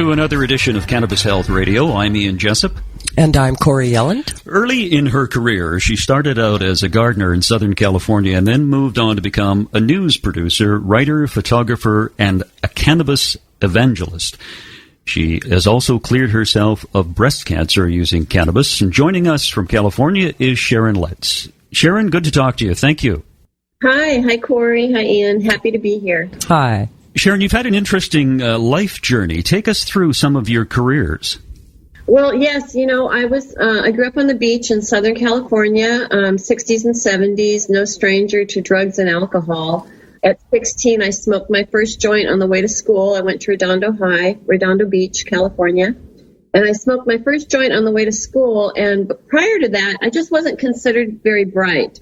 To another edition of Cannabis Health Radio. I'm Ian Jessup. And I'm Corey Yelland. Early in her career, she started out as a gardener in Southern California and then moved on to become a news producer, writer, photographer, and a cannabis evangelist. She has also cleared herself of breast cancer using cannabis. And joining us from California is Sharon Letts. Sharon, good to talk to you. Thank you. Hi Corey. Hi, Ian. Happy to be here. Hi. Sharon, you've had an interesting life journey. Take us through some of your careers. Well, yes, I grew up on the beach in Southern California, 60s and 70s, no stranger to drugs and alcohol. At 16, I smoked my first joint on the way to school. I went to Redondo Beach, California, and I smoked my first joint on the way to school. And prior to that, I just wasn't considered very bright.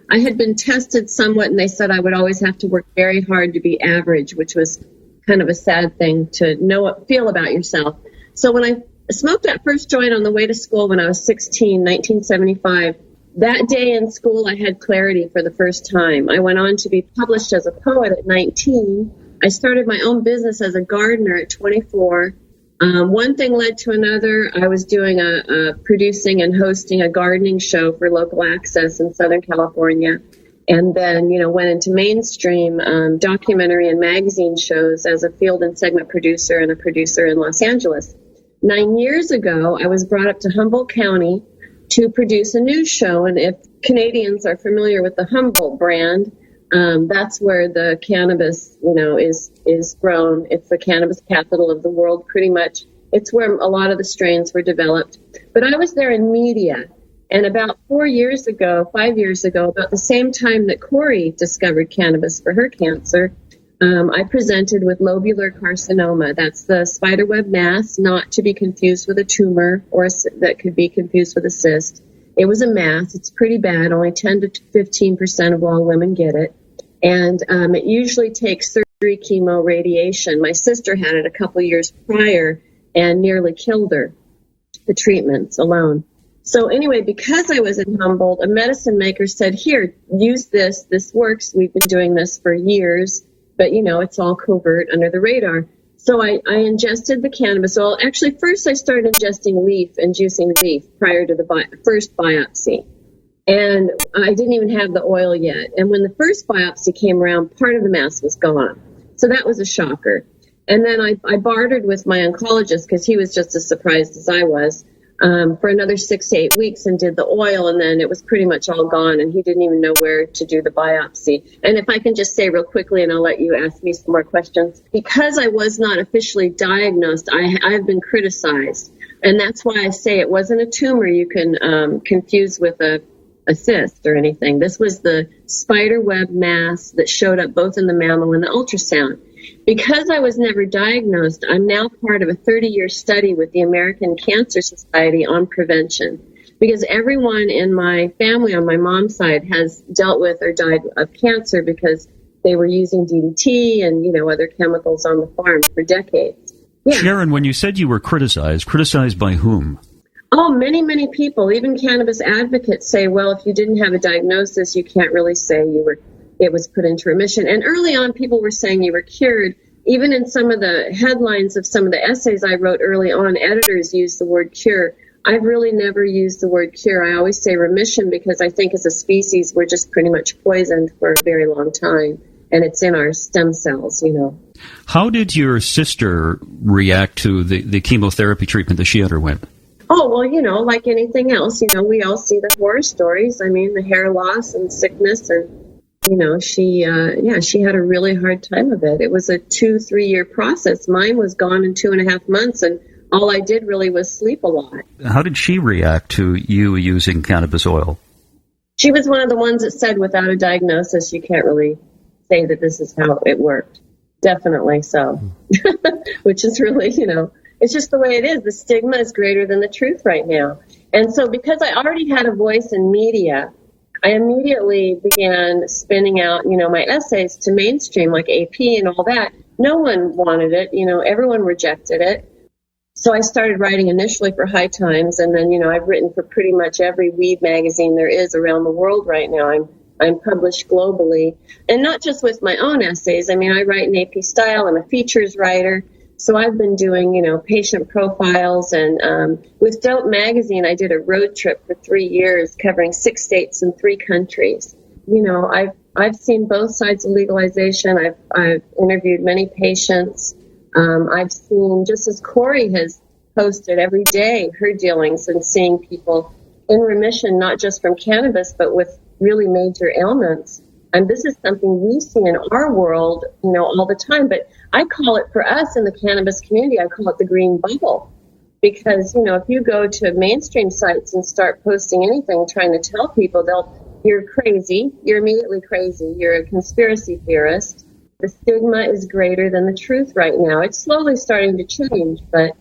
I had been tested somewhat, and they said I would always have to work very hard to be average, which was kind of a sad thing to feel about yourself. So when I smoked that first joint on the way to school when I was 16, 1975, that day in school I had clarity for the first time. I went on to be published as a poet at 19. I started my own business as a gardener at 24. One thing led to another. I was doing producing and hosting a gardening show for local access in Southern California, and then, went into mainstream documentary and magazine shows as a field and segment producer and a producer in Los Angeles. 9 years ago, I was brought up to Humboldt County to produce a news show, and if Canadians are familiar with the Humboldt brand, that's where the cannabis, is grown. It's the cannabis capital of the world, pretty much. It's where a lot of the strains were developed. But I was there in media, and about 5 years ago, about the same time that Corey discovered cannabis for her cancer, I presented with lobular carcinoma. That's the spiderweb mass, not to be confused with a tumor or that could be confused with a cyst. It was a mass. It's pretty bad. Only 10 to 15% of all women get it. And it usually takes surgery, chemo, radiation. My sister had it a couple years prior and nearly killed her, the treatments alone. So anyway, because I was in Humboldt, a medicine maker said, here, use this. This works. We've been doing this for years, but, it's all covert under the radar. So I ingested the cannabis oil. Actually, first I started ingesting leaf and juicing leaf prior to the first biopsy. And I didn't even have the oil yet. And when the first biopsy came around, part of the mass was gone. So that was a shocker. And then I bartered with my oncologist, because he was just as surprised as I was, for another 6 to 8 weeks and did the oil. And then it was pretty much all gone, and he didn't even know where to do the biopsy. And if I can just say real quickly, and I'll let you ask me some more questions, because I was not officially diagnosed, I've been criticized. And that's why I say it wasn't a tumor you can confuse with a cyst or anything. This was the spider web mass that showed up both in the mammal and the ultrasound. Because I was never diagnosed, I'm now part of a 30-year study with the American Cancer Society on prevention. Because everyone in my family on my mom's side has dealt with or died of cancer because they were using DDT and, other chemicals on the farm for decades. Yeah. Sharon, when you said you were criticized by whom? Oh, many, many people. Even cannabis advocates say, well, if you didn't have a diagnosis, you can't really say it was put into remission. And early on, people were saying you were cured. Even in some of the headlines of some of the essays I wrote early on, editors used the word cure. I've really never used the word cure. I always say remission, because I think as a species, we're just pretty much poisoned for a very long time. And it's in our stem cells, How did your sister react to the chemotherapy treatment that she underwent? Oh, well, like anything else, we all see the horror stories. I mean, the hair loss and sickness, and, she had a really hard time of it. It was a 2-3 year process. Mine was gone in 2.5 months, and all I did really was sleep a lot. How did she react to you using cannabis oil? She was one of the ones that said, without a diagnosis, you can't really say that this is how it worked. Definitely so. Which is really, it's just the way it is. The stigma is greater than the truth right now. And so because I already had a voice in media, I immediately began spinning out, my essays to mainstream, like AP and all that. No one wanted it. Everyone rejected it. So I started writing initially for High Times, and then, I've written for pretty much every weed magazine there is around the world right now. I'm published globally, and not just with my own essays. I mean, I write in AP style. I'm a features writer. So I've been doing, patient profiles, and with Dope Magazine, I did a road trip for 3 years covering 6 states and 3 countries. I've seen both sides of legalization. I've interviewed many patients. I've seen, just as Corey has posted every day, her dealings and seeing people in remission, not just from cannabis, but with really major ailments. And this is something we see in our world, all the time. But I call it, for us in the cannabis community, I call it the green bubble. Because, if you go to mainstream sites and start posting anything, trying to tell people, you're crazy, you're immediately crazy, you're a conspiracy theorist. The stigma is greater than the truth right now. It's slowly starting to change, but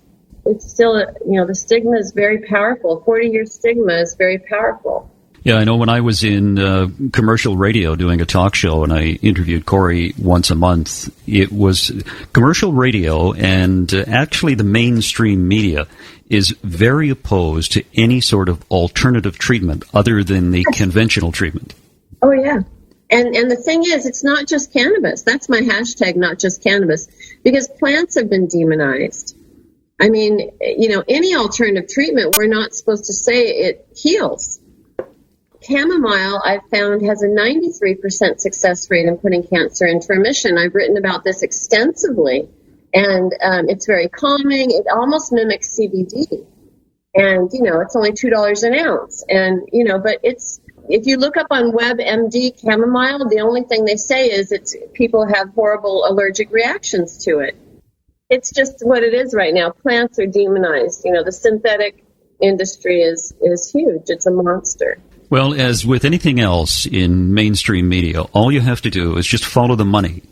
it's still, the stigma is very powerful. 40-year stigma is very powerful. Yeah, I know when I was in commercial radio doing a talk show and I interviewed Corey once a month, it was commercial radio, and actually the mainstream media is very opposed to any sort of alternative treatment other than the conventional treatment. Oh, yeah. And the thing is, it's not just cannabis. That's my hashtag, not just cannabis, because plants have been demonized. I mean, any alternative treatment, we're not supposed to say it heals. Chamomile, I've found, has a 93% success rate in putting cancer into remission. I've written about this extensively, and it's very calming. It almost mimics CBD, and it's only $2 an ounce. And but if you look up on WebMD chamomile, the only thing they say is people have horrible allergic reactions to it. It's just what it is right now. Plants are demonized. The synthetic industry is huge. It's a monster. Well, as with anything else in mainstream media, all you have to do is just follow the money.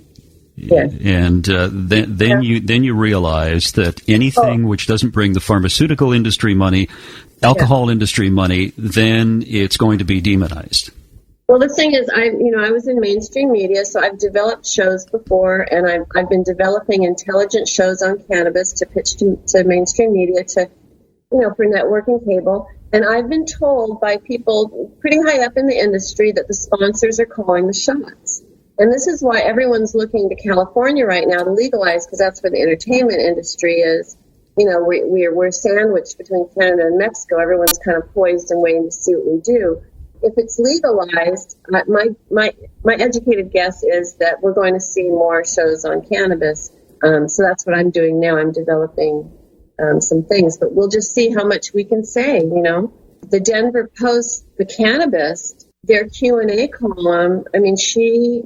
Yes. And then you realize that anything which doesn't bring the pharmaceutical industry money, alcohol industry money, then it's going to be demonized. Well, the thing is, I was in mainstream media, so I've developed shows before, and I've been developing intelligent shows on cannabis to pitch to mainstream media for network and cable. And I've been told by people pretty high up in the industry that the sponsors are calling the shots. And this is why everyone's looking to California right now to legalize, because that's where the entertainment industry is. We're sandwiched between Canada and Mexico. Everyone's kind of poised and waiting to see what we do. If it's legalized, my educated guess is that we're going to see more shows on cannabis. So that's what I'm doing now. I'm developing some things, but we'll just see how much we can say. The Denver Post, the Cannabis, their Q&A column, she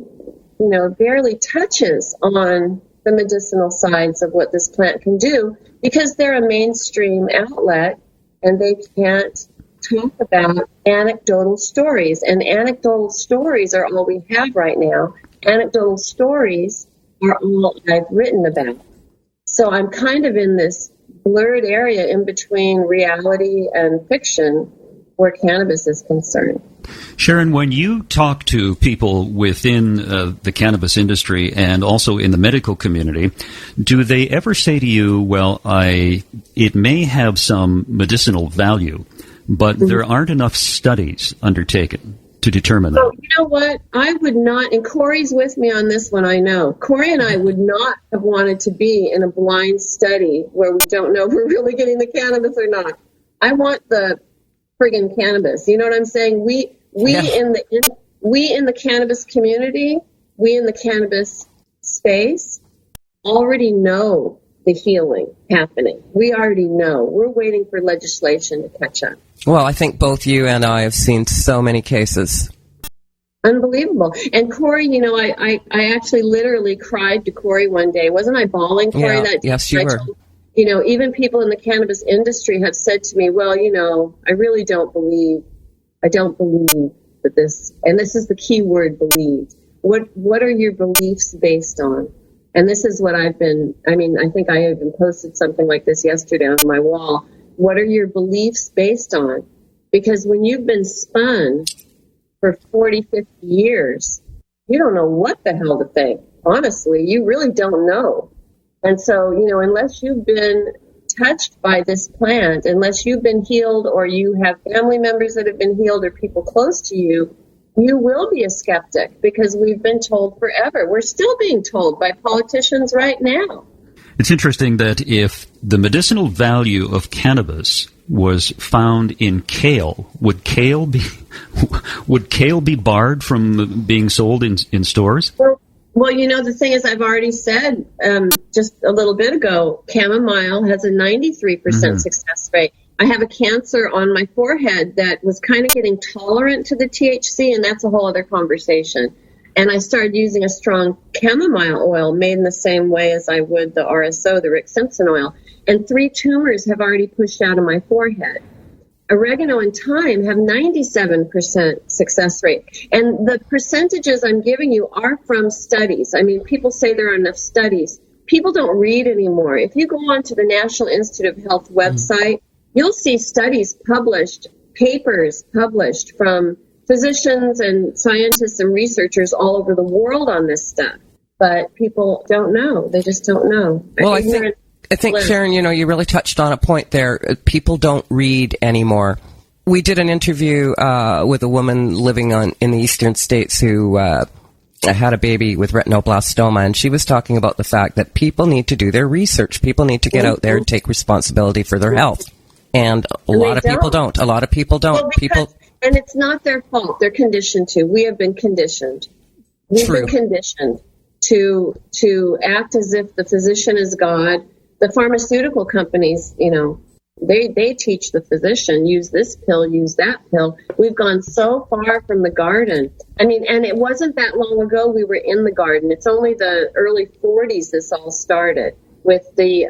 barely touches on the medicinal sides of what this plant can do, because they're a mainstream outlet and they can't talk about anecdotal stories. And anecdotal stories are all we have right now. Anecdotal stories are all I've written about. So I'm kind of in this blurred area in between reality and fiction where cannabis is concerned. Sharon, when you talk to people within the cannabis industry and also in the medical community, do they ever say to you, well, it may have some medicinal value, but there aren't enough studies undertaken to determine that? Oh, you know what? I would not, and Corey's with me on this one, I know. Corey and I would not have wanted to be in a blind study where we don't know if we're really getting the cannabis or not. I want the friggin' cannabis. You know what I'm saying? We in the cannabis community, we in the cannabis space already know the healing happening. We already know. We're waiting for legislation to catch up. Well, I think both you and I have seen so many cases. Unbelievable. And Corey, I actually literally cried to Corey one day. Wasn't I bawling, Corey? Yeah, yes, you were. Even people in the cannabis industry have said to me, well, I really don't believe that this, and this is the key word, believe. What are your beliefs based on? And this is what I think I even posted something like this yesterday on my wall. What are your beliefs based on? Because when you've been spun for 40, 50 years, you don't know what the hell to think. Honestly, you really don't know. And so, unless you've been touched by this plant, unless you've been healed or you have family members that have been healed or people close to you, you will be a skeptic, because we've been told forever. We're still being told by politicians right now. It's interesting that if the medicinal value of cannabis was found in kale, would kale be barred from being sold in stores? Well, the thing is, I've already said just a little bit ago, chamomile has a 93% success rate. I have a cancer on my forehead that was kind of getting tolerant to the THC, and that's a whole other conversation. And I started using a strong chamomile oil made in the same way as I would the RSO, the Rick Simpson oil. And 3 tumors have already pushed out of my forehead. Oregano and thyme have 97% success rate. And the percentages I'm giving you are from studies. I mean, people say there are enough studies. People don't read anymore. If you go onto the National Institute of Health website, you'll see studies published, papers published from physicians and scientists and researchers all over the world on this stuff. But people don't know. They just don't know. Well, I think, Sharon, you really touched on a point there. People don't read anymore. We did an interview with a woman living in the eastern states who had a baby with retinoblastoma, and she was talking about the fact that people need to do their research. People need to get out there and take responsibility for their health. And a lot of people don't. A lot of people don't. And it's not their fault. They're conditioned to. We have been conditioned. We've been conditioned to act as if the physician is God. The pharmaceutical companies, they teach the physician, use this pill, use that pill. We've gone so far from the garden. I mean, and it wasn't that long ago we were in the garden. It's only the early 40s this all started with the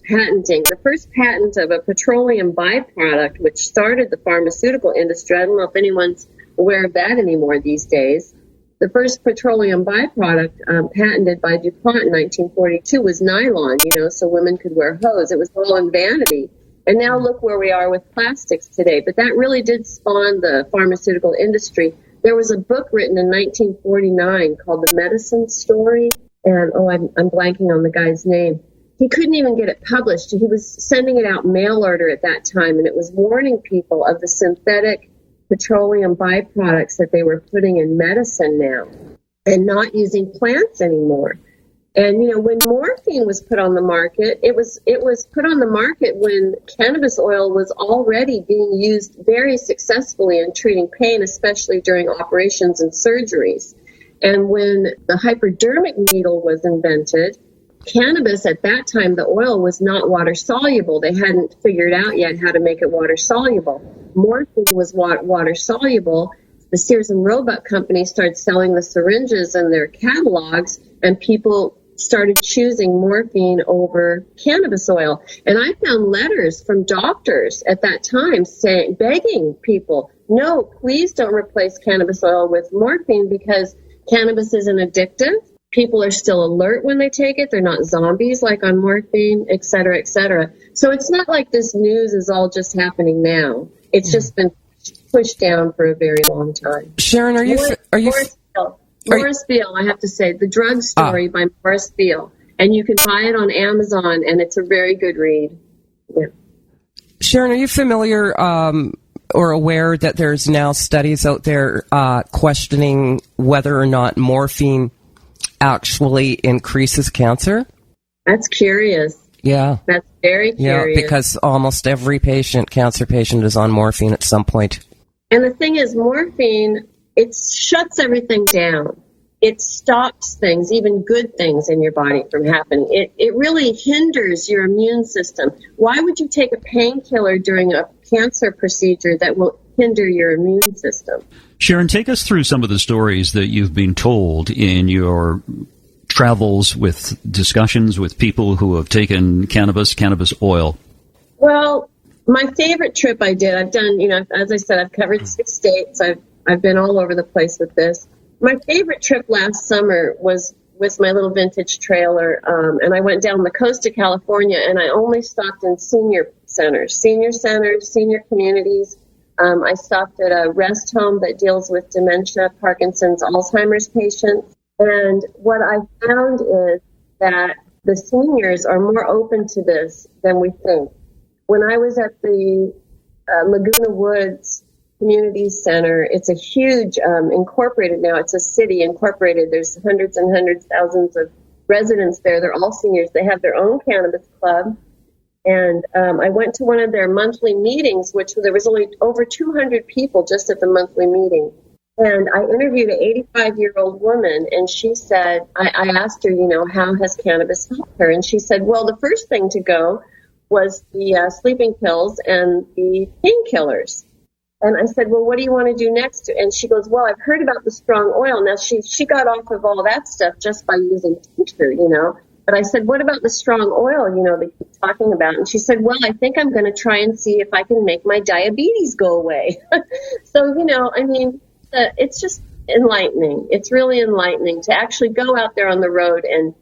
patenting. The first patent of a petroleum byproduct, which started the pharmaceutical industry. I don't know if anyone's aware of that anymore these days. The first petroleum byproduct patented by DuPont in 1942 was nylon, so women could wear hose. It was all in vanity. And now look where we are with plastics today. But that really did spawn the pharmaceutical industry. There was a book written in 1949 called The Medicine Story. And, I'm blanking on the guy's name. He couldn't even get it published. He was sending it out mail order at that time, and it was warning people of the synthetic petroleum byproducts that they were putting in medicine now and not using plants anymore. And, when morphine was put on the market, it was put on the market when cannabis oil was already being used very successfully in treating pain, especially during operations and surgeries. And when the hypodermic needle was invented, cannabis at that time, the oil was not water soluble. They hadn't figured out yet how to make it water soluble. Morphine was water soluble. The Sears and Roebuck company started selling the syringes in their catalogs, and people started choosing morphine over cannabis oil. And I found letters from doctors at that time begging people, no, please don't replace cannabis oil with morphine because cannabis isn't addictive. People are still alert when they take it. They're not zombies like on morphine, et cetera, et cetera. So it's not like this news is all just happening now. It's just been pushed down for a very long time. Sharon, Morris Beale, I have to say, The Drug Story by Morris Beale. And you can buy it on Amazon, and it's a very good read. Yeah. Sharon, are you familiar or aware that there's now studies out there questioning whether or not morphine actually increases cancer? That's curious. Yeah. That's very curious. Yeah, because almost every cancer patient is on morphine at some point. And the thing is, morphine, it shuts everything down. It stops things, even good things in your body from happening. It really hinders your immune system. Why would you take a painkiller during a cancer procedure that will hinder your immune system? Sharon, take us through some of the stories that you've been told in your travels with discussions with people who have taken cannabis oil. Well, my favorite trip I did, I've done, as I said, I've covered 6 states. I've been all over the place with this. My favorite trip last summer was with my little vintage trailer, and I went down the coast of California, and I only stopped in senior centers, senior communities. I stopped at a rest home that deals with dementia, Parkinson's, Alzheimer's patients. And what I found is that the seniors are more open to this than we think. When I was at the Laguna Woods Community Center, it's a huge, incorporated now, it's a city incorporated. There's hundreds and hundreds, thousands of residents there. They're all seniors. They have their own cannabis club. And I went to one of their monthly meetings, which there was only over 200 people just at the monthly meeting. And I interviewed an 85-year-old woman, and she said, I asked her, how has cannabis helped her? And she said, well, the first thing to go was the sleeping pills and the painkillers. And I said, well, what do you want to do next? And she goes, well, I've heard about the strong oil. Now, she got off of all that stuff just by using tincture, But I said, what about the strong oil, they keep talking about? And she said, well, I think I'm going to try and see if I can make my diabetes go away. So, it's just enlightening. It's really enlightening to actually go out there on the road and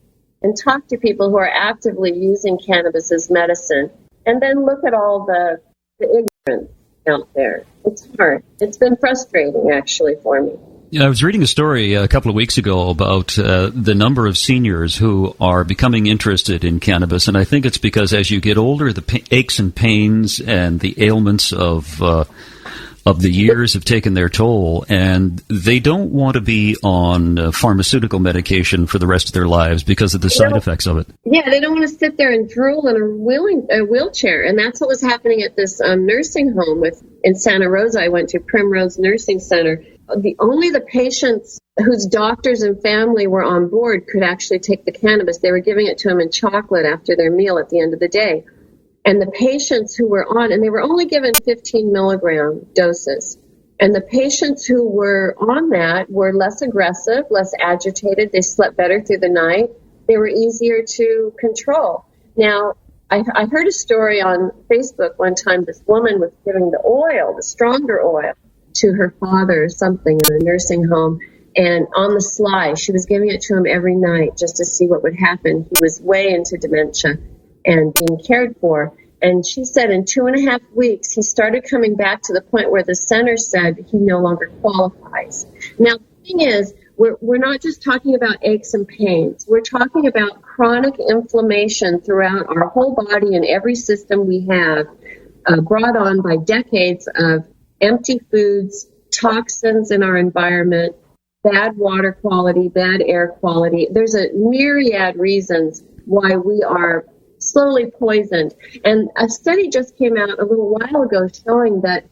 talk to people who are actively using cannabis as medicine, and then look at all the ignorance out there. It's hard. It's been frustrating, actually, for me. I was reading a story a couple of weeks ago about the number of seniors who are becoming interested in cannabis, and I think it's because as you get older, the aches and pains and the ailments of the years have taken their toll, and they don't want to be on pharmaceutical medication for the rest of their lives because of the side effects of it. Yeah, they don't want to sit there and drool in a wheelchair, and that's what was happening at this nursing home in Santa Rosa. I went to Primrose Nursing Center. Only the patients whose doctors and family were on board could actually take the cannabis. They were giving it to them in chocolate after their meal at the end of the day. And the patients who were on, and they were only given 15 milligram doses. And the patients who were on that were less aggressive, less agitated. They slept better through the night. They were easier to control. Now, I heard a story on Facebook one time. This woman was giving the stronger oil, to her father or something in a nursing home. And on the sly, she was giving it to him every night just to see what would happen. He was way into dementia and being cared for. And she said in 2.5 weeks, he started coming back to the point where the center said he no longer qualifies. Now, the thing is, we're not just talking about aches and pains. We're talking about chronic inflammation throughout our whole body and every system we have, brought on by decades of empty foods, toxins in our environment, bad water quality, bad air quality. There's a myriad reasons why we are slowly poisoned. And a study just came out a little while ago showing that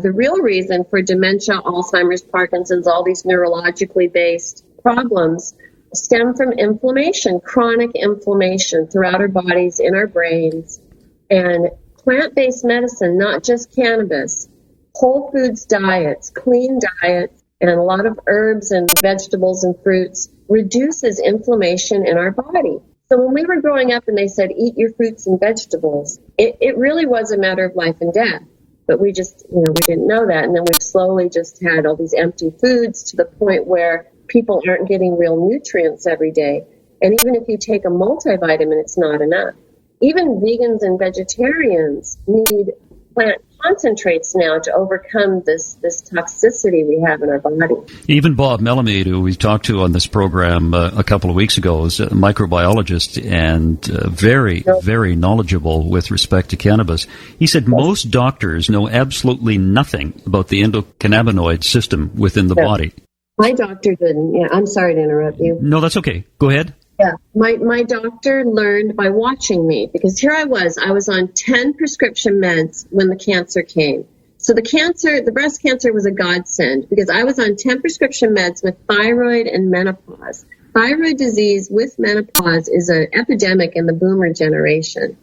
the real reason for dementia, Alzheimer's, Parkinson's, all these neurologically based problems stem from inflammation, chronic inflammation throughout our bodies, in our brains. And plant-based medicine, not just cannabis, whole foods diets, clean diets, and a lot of herbs and vegetables and fruits reduces inflammation in our body. So when we were growing up and they said, eat your fruits and vegetables, it really was a matter of life and death. But we just, we didn't know that. And then we slowly just had all these empty foods to the point where people aren't getting real nutrients every day. And even if you take a multivitamin, it's not enough. Even vegans and vegetarians need plant concentrates now to overcome this toxicity we have in our body. Even Bob Melamede, who we talked to on this program a couple of weeks ago, is a microbiologist and very, very knowledgeable with respect to cannabis. He said most doctors know absolutely nothing about the endocannabinoid system within the body. My doctor didn't. Yeah, I'm sorry to interrupt you. No, that's okay. Go ahead. Yeah, my doctor learned by watching me, because here I was on 10 prescription meds when the cancer came. So the breast cancer was a godsend, because I was on 10 prescription meds with thyroid and menopause. Thyroid disease with menopause is an epidemic in the boomer generation.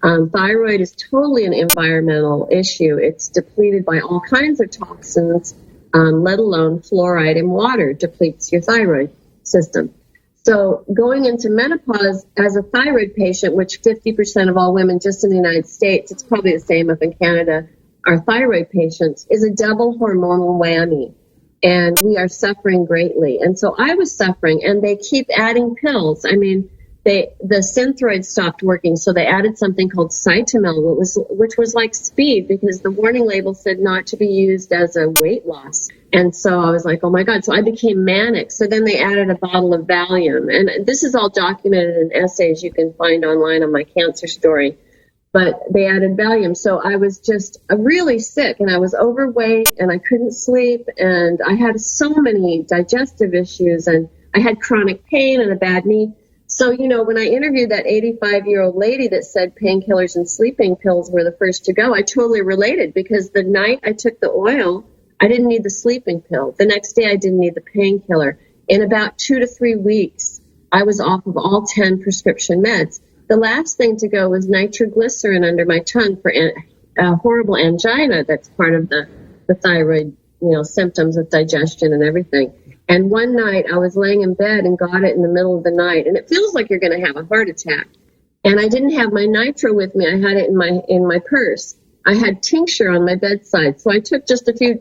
Thyroid is totally an environmental issue. It's depleted by all kinds of toxins, let alone fluoride in water depletes your thyroid system. So going into menopause as a thyroid patient, which 50% of all women just in the United States, it's probably the same up in Canada, are thyroid patients, is a double hormonal whammy. And we are suffering greatly. And so I was suffering, and they keep adding pills. I mean, the Synthroid stopped working, so they added something called Cytomel, which was like speed, because the warning label said not to be used as a weight loss. And so I was like, oh my God. So I became manic. So then they added a bottle of Valium. And this is all documented in essays you can find online on my cancer story. But they added Valium. So I was just really sick, and I was overweight, and I couldn't sleep, and I had so many digestive issues, and I had chronic pain and a bad knee. So, when I interviewed that 85-year-old lady that said painkillers and sleeping pills were the first to go, I totally related, because the night I took the oil, I didn't need the sleeping pill. The next day, I didn't need the painkiller. In about 2 to 3 weeks, I was off of all 10 prescription meds. The last thing to go was nitroglycerin under my tongue for horrible angina. That's part of the thyroid, symptoms of digestion and everything. And one night I was laying in bed and got it in the middle of the night, and it feels like you're going to have a heart attack. And I didn't have my nitro with me. I had it in my purse. I had tincture on my bedside. So I took just a few,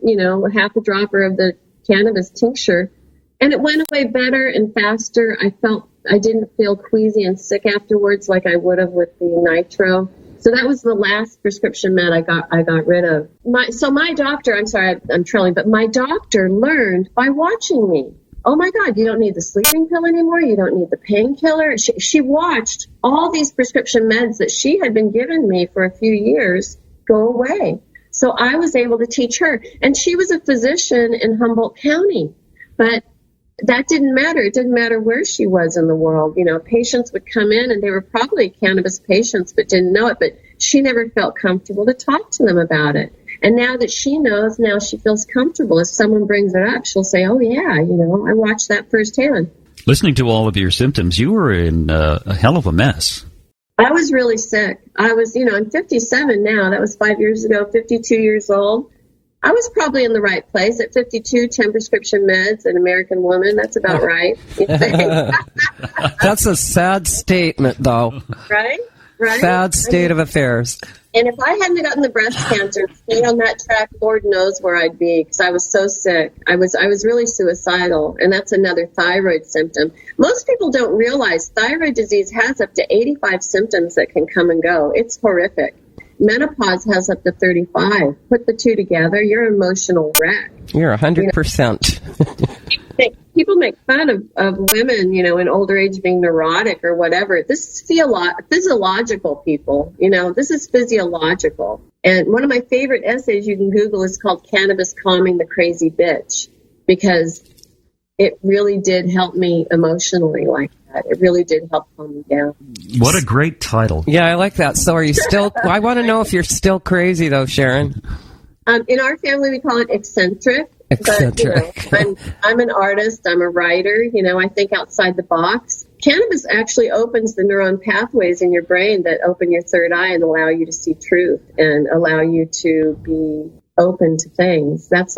half a dropper of the cannabis tincture, and it went away better and faster. I didn't feel queasy and sick afterwards like I would have with the nitro. So that was the last prescription med I got rid of. My doctor, I'm sorry, I'm trailing, but my doctor learned by watching me. Oh my God, you don't need the sleeping pill anymore. You don't need the painkiller. She watched all these prescription meds that she had been giving me for a few years go away. So I was able to teach her. And she was a physician in Humboldt County, but that didn't matter. It didn't matter where she was in the world. Patients would come in and they were probably cannabis patients but didn't know it, but she never felt comfortable to talk to them about it. And now that she knows, now she feels comfortable. If someone brings it up, she'll say, oh yeah, I watched that firsthand. Listening to all of your symptoms, you were in a hell of a mess. I was really sick. I was, I'm 57 now. That was 5 years ago, 52 years old. I was probably in the right place at 52, 10 prescription meds, an American woman. That's about right. That's a sad statement, though. Right? Sad state of affairs. And if I hadn't gotten the breast cancer, stayed on that track, Lord knows where I'd be, because I was so sick. I was really suicidal, and that's another thyroid symptom. Most people don't realize thyroid disease has up to 85 symptoms that can come and go. It's horrific. Menopause has up to 35. Put the two together, you're an emotional wreck. You're 100%. People make fun of women, in older age being neurotic or whatever. This is physiological, people. This is physiological. And one of my favorite essays you can Google is called Cannabis Calming the Crazy Bitch, because it really did help me emotionally like that. It really did help calm me down. What a great title. Yeah, I like that. So are you still, I want to know if you're still crazy, though, Sharon. In our family, we call it eccentric. Eccentric. But, I'm an artist. I'm a writer. I think outside the box. Cannabis actually opens the neuron pathways in your brain that open your third eye and allow you to see truth and allow you to be open to things. That's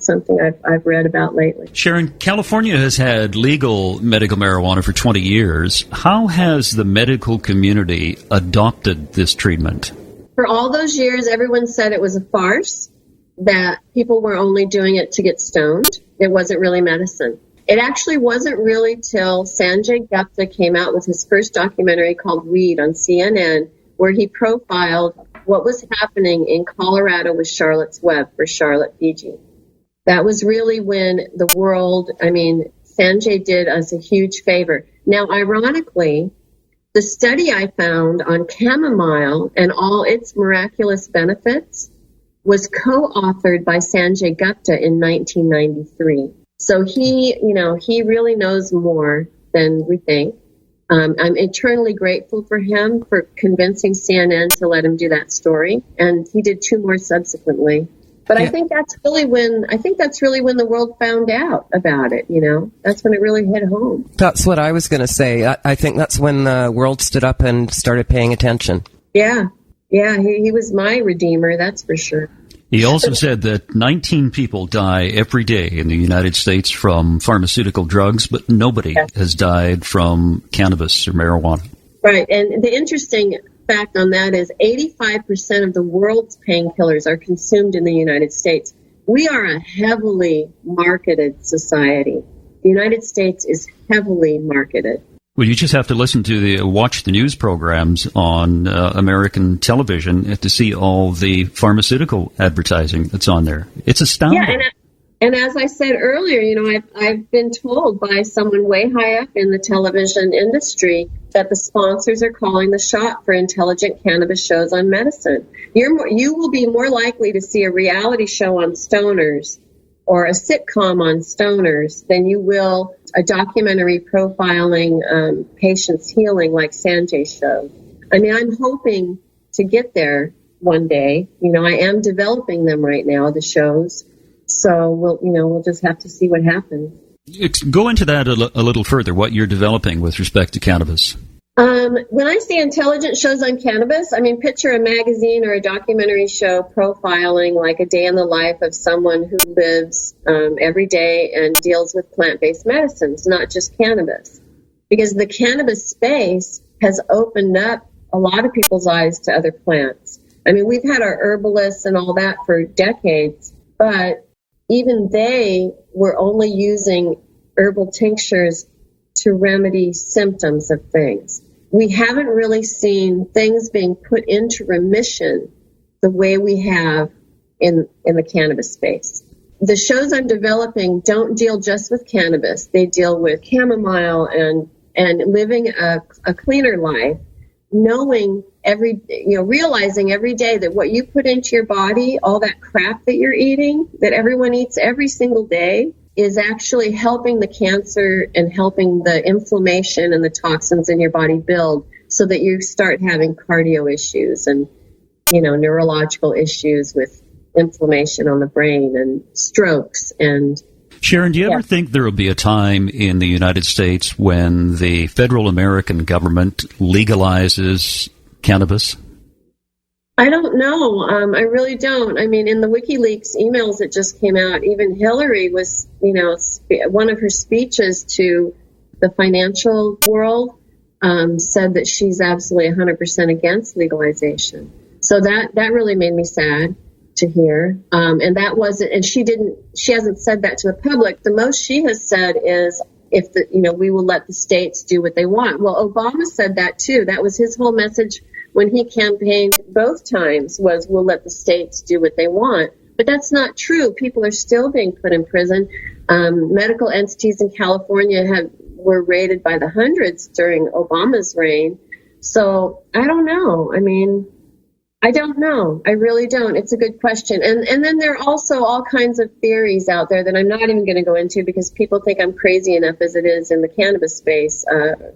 something I've read about lately. Sharon, California has had legal medical marijuana for 20 years. How has the medical community adopted this treatment? For all those years, everyone said it was a farce, that people were only doing it to get stoned. It wasn't really medicine. It actually wasn't really till Sanjay Gupta came out with his first documentary called Weed on CNN, where he profiled what was happening in Colorado with Charlotte's Web for Charlotte, Fiji. That was really when the world, Sanjay did us a huge favor. Now, ironically, the study I found on chamomile and all its miraculous benefits was co-authored by Sanjay Gupta in 1993. So he really knows more than we think. I'm eternally grateful for him for convincing CNN to let him do that story, and he did 2 more subsequently. But yeah. I think that's really when the world found out about it. That's when it really hit home. That's what I was going to say. I think that's when the world stood up and started paying attention. Yeah, he was my redeemer, that's for sure. He also said that 19 people die every day in the United States from pharmaceutical drugs, but nobody has died from cannabis or marijuana. Right, and the interesting fact on that is 85% of the world's painkillers are consumed in the United States. We are a heavily marketed society. The United States is heavily marketed. Well, you just have to watch the news programs on American television to see all the pharmaceutical advertising that's on there. It's astounding. Yeah, and as I said earlier, I've been told by someone way high up in the television industry that the sponsors are calling the shot for intelligent cannabis shows on medicine. You will be more likely to see a reality show on stoners or a sitcom on stoners than you will a documentary profiling patients' healing like Sanjay's show. I mean, I'm hoping to get there one day. I am developing them right now, the shows. So we'll just have to see what happens. Go into that a little further, what you're developing with respect to cannabis. When I say intelligent shows on cannabis, I mean, picture a magazine or a documentary show profiling like a day in the life of someone who lives every day and deals with plant-based medicines, not just cannabis. Because the cannabis space has opened up a lot of people's eyes to other plants. I mean, we've had our herbalists and all that for decades, but even they were only using herbal tinctures to remedy symptoms of things. We haven't really seen things being put into remission the way we have in the cannabis space. The shows I'm developing don't deal just with cannabis. They deal with chamomile and living a cleaner life, knowing realizing every day that what you put into your body, all that crap that you're eating, that everyone eats every single day, is actually helping the cancer and helping the inflammation and the toxins in your body build so that you start having cardio issues and, neurological issues with inflammation on the brain and strokes. And Sharon, do you ever think there will be a time in the United States when the federal American government legalizes cannabis? I don't know. I really don't. I mean, in the WikiLeaks emails that just came out, even Hillary was, one of her speeches to the financial world said that she's absolutely 100% against legalization. So that really made me sad to hear. And that wasn't, and she hasn't said that to the public. The most she has said is we will let the states do what they want. Well, Obama said that too. That was his whole message when he campaigned both times, was we'll let the states do what they want. But that's not true. People are still being put in prison. Medical entities in California were raided by the hundreds during Obama's reign. So I don't know. I mean, I don't know. I really don't. It's a good question. And then there are also all kinds of theories out there that I'm not even going to go into because people think I'm crazy enough as it is in the cannabis space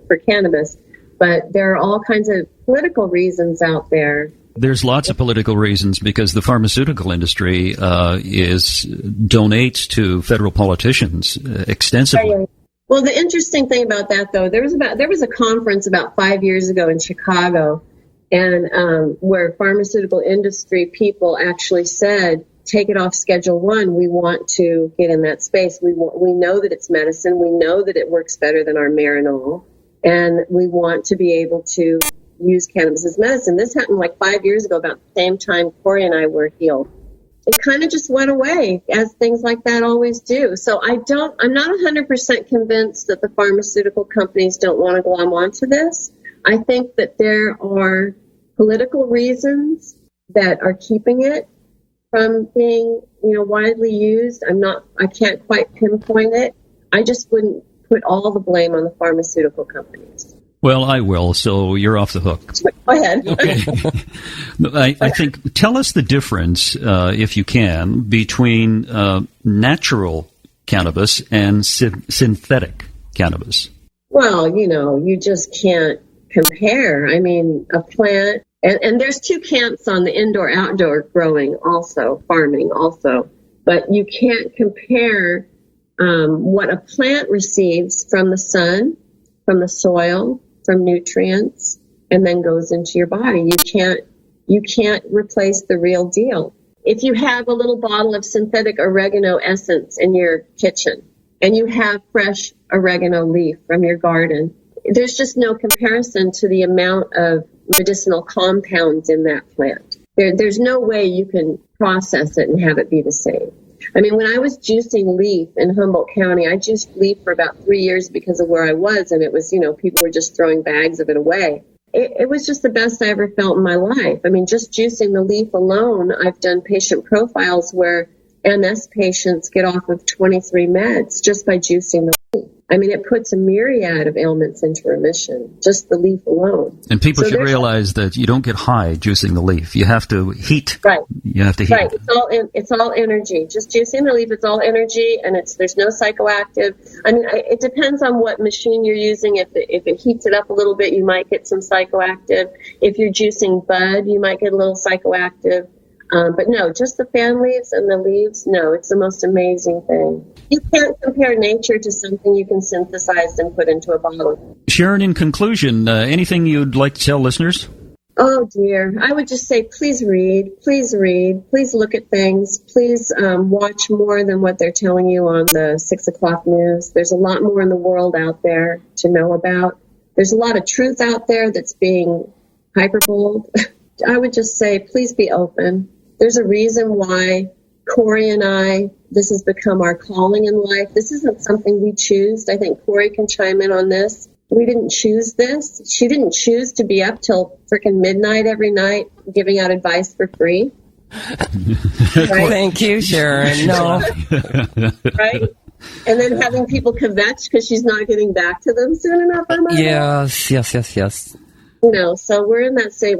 for cannabis. But there are all kinds of political reasons out there. There's lots of political reasons because the pharmaceutical industry donates to federal politicians extensively. Right. Well, the interesting thing about that, though, there was a conference about 5 years ago in Chicago, and where pharmaceutical industry people actually said, take it off Schedule 1. We want to get in that space. We know that it's medicine. We know that it works better than our Marinol. And we want to be able to use cannabis as medicine. This happened like 5 years ago, about the same time Corey and I were healed. It kind of just went away, as things like that always do. So I'm not 100% convinced that the pharmaceutical companies don't want to glom onto this. I think that there are political reasons that are keeping it from being, widely used. I can't quite pinpoint it. I just wouldn't put all the blame on the pharmaceutical companies. Well, I will, so you're off the hook. Go ahead. Okay. I think, tell us the difference, if you can, between natural cannabis and synthetic cannabis. Well, you just can't compare. I mean, a plant, and there's two camps on the indoor-outdoor growing also, farming also, but you can't compare what a plant receives from the sun, from the soil, from nutrients, and then goes into your body. You can't replace the real deal. If you have a little bottle of synthetic oregano essence in your kitchen and you have fresh oregano leaf from your garden, there's just no comparison to the amount of medicinal compounds in that plant. There's no way you can process it and have it be the same. I mean, when I was juicing leaf in Humboldt County, I juiced leaf for about 3 years because of where I was, and it was, people were just throwing bags of it away. It was just the best I ever felt in my life. I mean, just juicing the leaf alone, I've done patient profiles where MS patients get off of 23 meds just by juicing the leaf. I mean, it puts a myriad of ailments into remission, just the leaf alone. And people should realize that you don't get high juicing the leaf. You have to heat. Right. You have to heat. Right. It's all energy. Just juicing the leaf, it's all energy, and there's no psychoactive. I mean, it depends on what machine you're using. If it heats it up a little bit, you might get some psychoactive. If you're juicing bud, you might get a little psychoactive. But no, just the fan leaves and the leaves, no, it's the most amazing thing. You can't compare nature to something you can synthesize and put into a bottle. Sharon, in conclusion, anything you'd like to tell listeners? Oh, dear. I would just say, please read. Please look at things. Please watch more than what they're telling you on the 6 o'clock news. There's a lot more in the world out there to know about. There's a lot of truth out there that's being hyperboled. I would just say, please be open. There's a reason why Corey and I, this has become our calling in life. This isn't something we choose. I think Corey can chime in on this. We didn't choose this. She didn't choose to be up till frickin' midnight every night giving out advice for free. Right? Thank you, Sharon. No. Right? And then having people kvetch because she's not getting back to them soon enough. Yes. So we're in that state.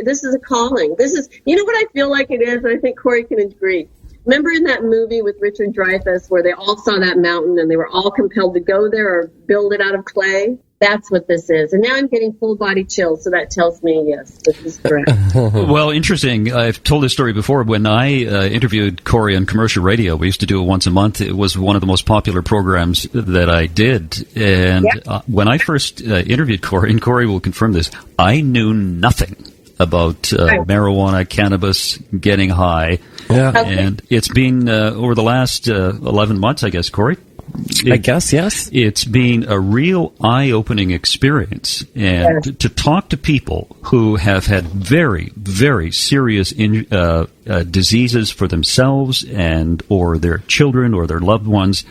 This is a calling. This is, what I feel like it is, and I think Corey can agree. Remember in that movie with Richard Dreyfuss where they all saw that mountain and they were all compelled to go there or build it out of clay? That's what this is. And now I'm getting full body chills, so that tells me, yes, this is correct. Well, interesting. I've told this story before. When I interviewed Corey on commercial radio, we used to do it once a month. It was one of the most popular programs that I did. And when I first interviewed Corey, and Corey will confirm this, I knew nothing about marijuana, cannabis, getting high. Yeah. And it's been over the last 11 months, I guess, Corey? I guess, yes. It's been a real eye-opening experience. And to talk to people who have had very, very serious diseases for themselves and or their children or their loved ones,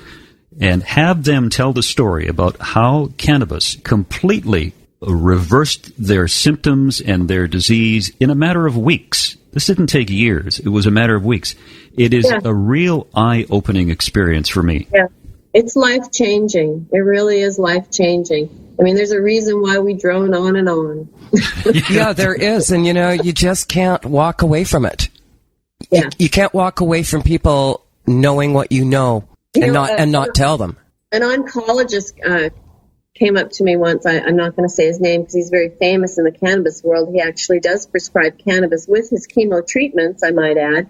and have them tell the story about how cannabis completely reversed their symptoms and their disease in a matter of weeks. This didn't take years. It was a matter of weeks. It is a real eye-opening experience for me. Yeah. It's life-changing. It really is life-changing. I mean, there's a reason why we drone on and on. Yeah, there is. And, you just can't walk away from it. Yeah. You can't walk away from people knowing what you know and not tell them. An oncologist came up to me once. I'm not going to say his name because he's very famous in the cannabis world. He actually does prescribe cannabis with his chemo treatments, I might add.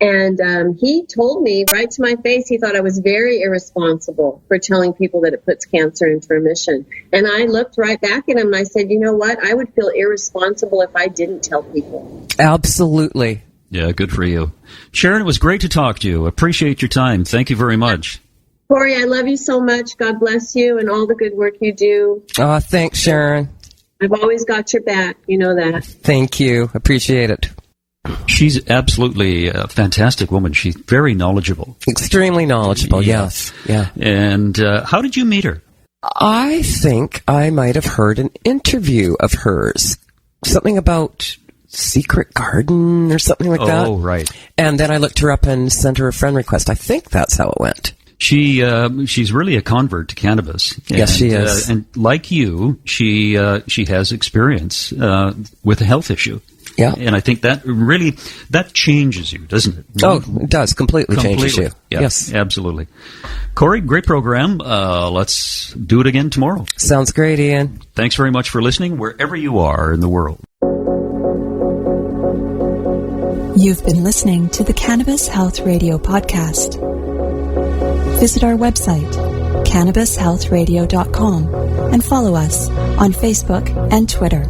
And he told me right to my face he thought I was very irresponsible for telling people that it puts cancer into remission. And I looked right back at him and I said, you know what? I would feel irresponsible if I didn't tell people. Absolutely. Yeah, good for you. Sharon, it was great to talk to you. Appreciate your time. Thank you very much. Corey, I love you so much. God bless you and all the good work you do. Oh, thanks, Sharon. I've always got your back. You know that. Thank you. Appreciate it. She's absolutely a fantastic woman. She's very knowledgeable. Extremely knowledgeable, yes. Yeah. And how did you meet her? I think I might have heard an interview of hers. Something about Secret Garden or something like that. Oh, right. And then I looked her up and sent her a friend request. I think that's how it went. She's really a convert to cannabis. Yes, she is. And like you, she has experience with a health issue. Yeah. And I think that changes you, doesn't it? Oh, it does. Completely changes you. Yeah, yes. Absolutely. Corey, great program. Let's do it again tomorrow. Sounds great, Ian. Thanks very much for listening wherever you are in the world. You've been listening to the Cannabis Health Radio podcast. Visit our website, cannabishealthradio.com, and follow us on Facebook and Twitter.